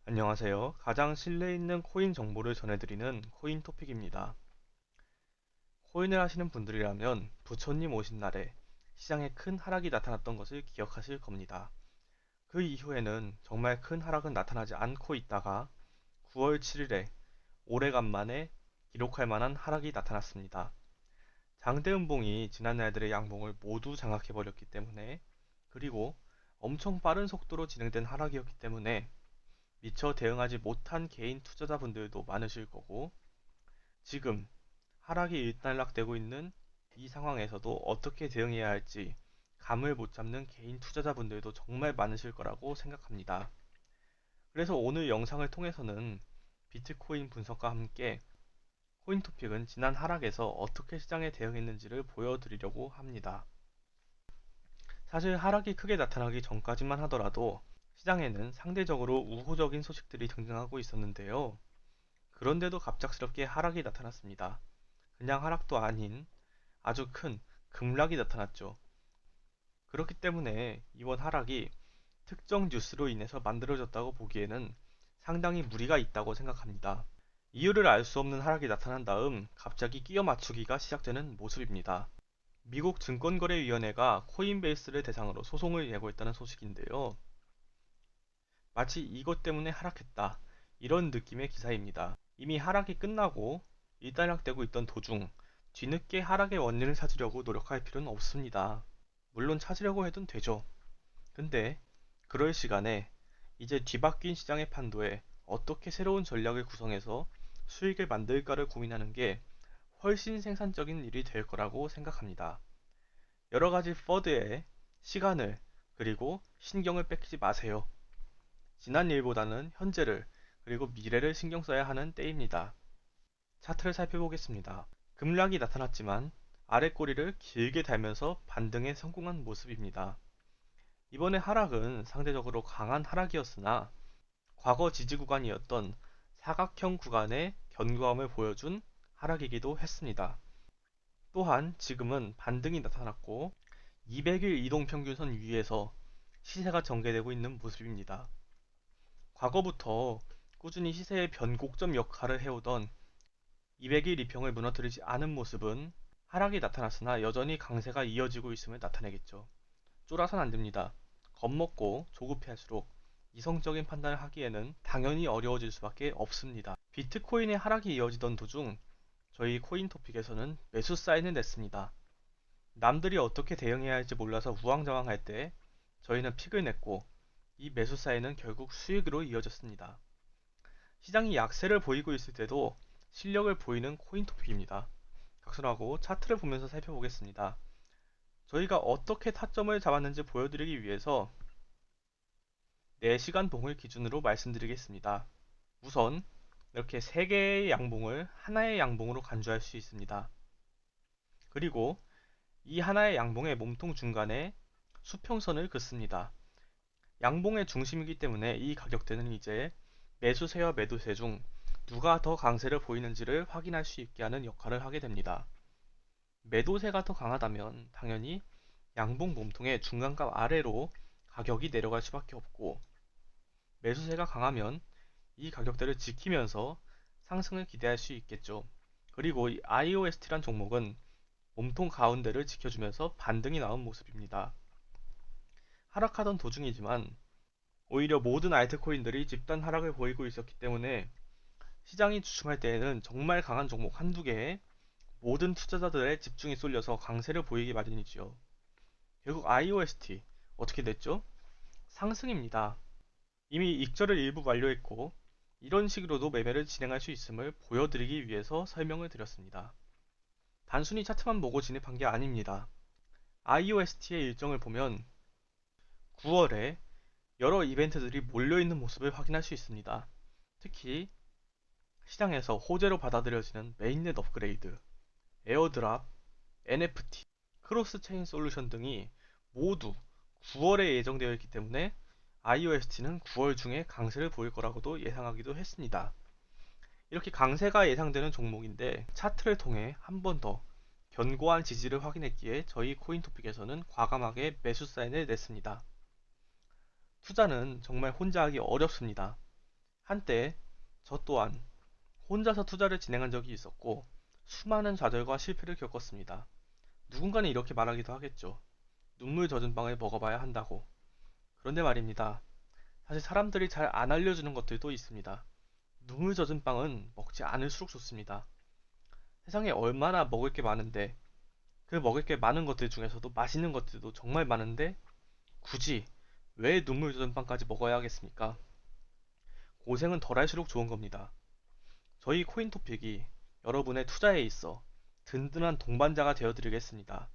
안녕하세요. 가장 신뢰 있는 코인 정보를 전해드리는 코인 토픽입니다. 코인을 하시는 분들이라면 부처님 오신 날에 시장에 큰 하락이 나타났던 것을 기억하실 겁니다. 그 이후에는 정말 큰 하락은 나타나지 않고 있다가 9월 7일에 오래간만에 기록할 만한 하락이 나타났습니다. 장대음봉이 지난 날들의 양봉을 모두 장악해버렸기 때문에, 그리고 엄청 빠른 속도로 진행된 하락이었기 때문에 미처 대응하지 못한 개인 투자자분들도 많으실 거고, 지금 하락이 일단락되고 있는 이 상황에서도 어떻게 대응해야 할지 감을 못 잡는 개인 투자자분들도 정말 많으실 거라고 생각합니다. 그래서 오늘 영상을 통해서는 비트코인 분석과 함께 코인 토픽은 지난 하락에서 어떻게 시장에 대응했는지를 보여드리려고 합니다. 사실 하락이 크게 나타나기 전까지만 하더라도 시장에는 상대적으로 우호적인 소식들이 등장하고 있었는데요. 그런데도 갑작스럽게 하락이 나타났습니다. 그냥 하락도 아닌 아주 큰 급락이 나타났죠. 그렇기 때문에 이번 하락이 특정 뉴스로 인해서 만들어졌다고 보기에는 상당히 무리가 있다고 생각합니다. 이유를 알 수 없는 하락이 나타난 다음 갑자기 끼워 맞추기가 시작되는 모습입니다. 미국 증권거래위원회가 코인베이스를 대상으로 소송을 예고했다는 소식인데요. 마치 이것 때문에 하락했다, 이런 느낌의 기사입니다. 이미 하락이 끝나고 일단락되고 있던 도중 뒤늦게 하락의 원인을 찾으려고 노력할 필요는 없습니다. 물론 찾으려고 해도 되죠. 근데 그럴 시간에 이제 뒤바뀐 시장의 판도에 어떻게 새로운 전략을 구성해서 수익을 만들까를 고민하는 게 훨씬 생산적인 일이 될 거라고 생각합니다. 여러 가지 퍼드에 시간을, 그리고 신경을 뺏기지 마세요. 지난 일보다는 현재를, 그리고 미래를 신경 써야 하는 때입니다. 차트를 살펴보겠습니다. 급락이 나타났지만 아래 꼬리를 길게 달면서 반등에 성공한 모습입니다. 이번의 하락은 상대적으로 강한 하락이었으나 과거 지지 구간이었던 사각형 구간의 견고함을 보여준 하락이기도 했습니다. 또한 지금은 반등이 나타났고 200일 이동평균선 위에서 시세가 전개되고 있는 모습입니다. 과거부터 꾸준히 시세의 변곡점 역할을 해오던 200일 이평을 무너뜨리지 않은 모습은 하락이 나타났으나 여전히 강세가 이어지고 있음을 나타내겠죠. 쫄아선 안됩니다. 겁먹고 조급해할수록 이성적인 판단을 하기에는 당연히 어려워질 수밖에 없습니다. 비트코인의 하락이 이어지던 도중 저희 코인 토픽에서는 매수 사인을 냈습니다. 남들이 어떻게 대응해야 할지 몰라서 우왕좌왕할 때 저희는 픽을 냈고, 이 매수 사인은 결국 수익으로 이어졌습니다. 시장이 약세를 보이고 있을 때도 실력을 보이는 코인 토픽입니다. 각설하고 차트를 보면서 살펴보겠습니다. 저희가 어떻게 타점을 잡았는지 보여드리기 위해서 4시간 봉을 기준으로 말씀드리겠습니다. 우선 이렇게 3개의 양봉을 하나의 양봉으로 간주할 수 있습니다. 그리고 이 하나의 양봉의 몸통 중간에 수평선을 긋습니다. 양봉의 중심이기 때문에 이 가격대는 이제 매수세와 매도세 중 누가 더 강세를 보이는지를 확인할 수 있게 하는 역할을 하게 됩니다. 매도세가 더 강하다면 당연히 양봉 몸통의 중간값 아래로 가격이 내려갈 수밖에 없고, 매수세가 강하면 이 가격대를 지키면서 상승을 기대할 수 있겠죠. 그리고 이 IOST란 종목은 몸통 가운데를 지켜주면서 반등이 나온 모습입니다. 하락하던 도중이지만 오히려 모든 알트코인들이 집단 하락을 보이고 있었기 때문에 시장이 주춤할 때에는 정말 강한 종목 한두 개에 모든 투자자들의 집중이 쏠려서 강세를 보이기 마련이지요. 결국 IOST 어떻게 됐죠? 상승입니다. 이미 익절을 일부 완료했고 이런 식으로도 매매를 진행할 수 있음을 보여드리기 위해서 설명을 드렸습니다. 단순히 차트만 보고 진입한 게 아닙니다. IOST의 일정을 보면 9월에 여러 이벤트들이 몰려있는 모습을 확인할 수 있습니다. 특히 시장에서 호재로 받아들여지는 메인넷 업그레이드, 에어드랍, NFT, 크로스 체인 솔루션 등이 모두 9월에 예정되어 있기 때문에 IOST는 9월 중에 강세를 보일 거라고도 예상하기도 했습니다. 이렇게 강세가 예상되는 종목인데 차트를 통해 한 번 더 견고한 지지를 확인했기에 저희 코인토픽에서는 과감하게 매수 사인을 냈습니다. 투자는 정말 혼자 하기 어렵습니다. 한때 저 또한 혼자서 투자를 진행한 적이 있었고 수많은 좌절과 실패를 겪었습니다. 누군가는 이렇게 말하기도 하겠죠. 눈물 젖은 빵을 먹어봐야 한다고. 그런데 말입니다. 사실 사람들이 잘 안 알려주는 것들도 있습니다. 눈물 젖은 빵은 먹지 않을수록 좋습니다. 세상에 얼마나 먹을 게 많은데 그 먹을 게 많은 것들 중에서도 맛있는 것들도 정말 많은데 굳이 왜 눈물 젖은 빵까지 먹어야 하겠습니까? 고생은 덜할수록 좋은 겁니다. 저희 코인토픽이 여러분의 투자에 있어 든든한 동반자가 되어드리겠습니다.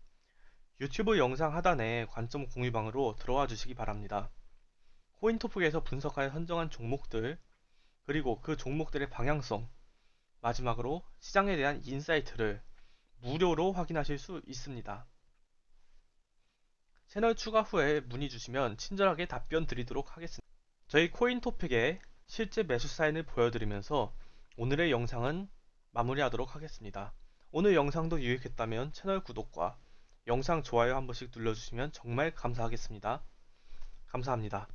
유튜브 영상 하단에 관점 공유방으로 들어와 주시기 바랍니다. 코인토픽에서 분석하여 선정한 종목들, 그리고 그 종목들의 방향성, 마지막으로 시장에 대한 인사이트를 무료로 확인하실 수 있습니다. 채널 추가 후에 문의 주시면 친절하게 답변 드리도록 하겠습니다. 저희 코인토픽의 실제 매수 사인을 보여드리면서 오늘의 영상은 마무리하도록 하겠습니다. 오늘 영상도 유익했다면 채널 구독과 영상 좋아요 한 번씩 눌러주시면 정말 감사하겠습니다. 감사합니다.